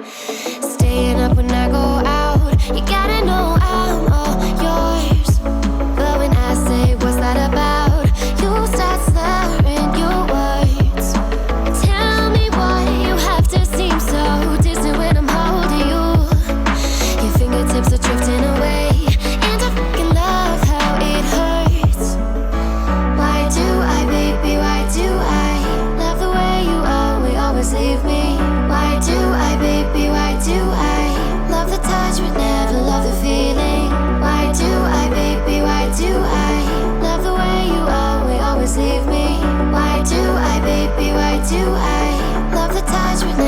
Staying up when I go out, you gotta know I'm all yours. But when I say what's that about, you start slurring your words. Tell me why you have to seem so distant when I'm holding you. Your fingertips are drifting away, and I fucking love how it hurts. Why do I, baby, why do I love the way you always leave me? Why do I, baby, why do I love the touch but never love the feeling? Why do I, baby, why do I love the way you always leave me? Why do I, baby, why do I love the touch but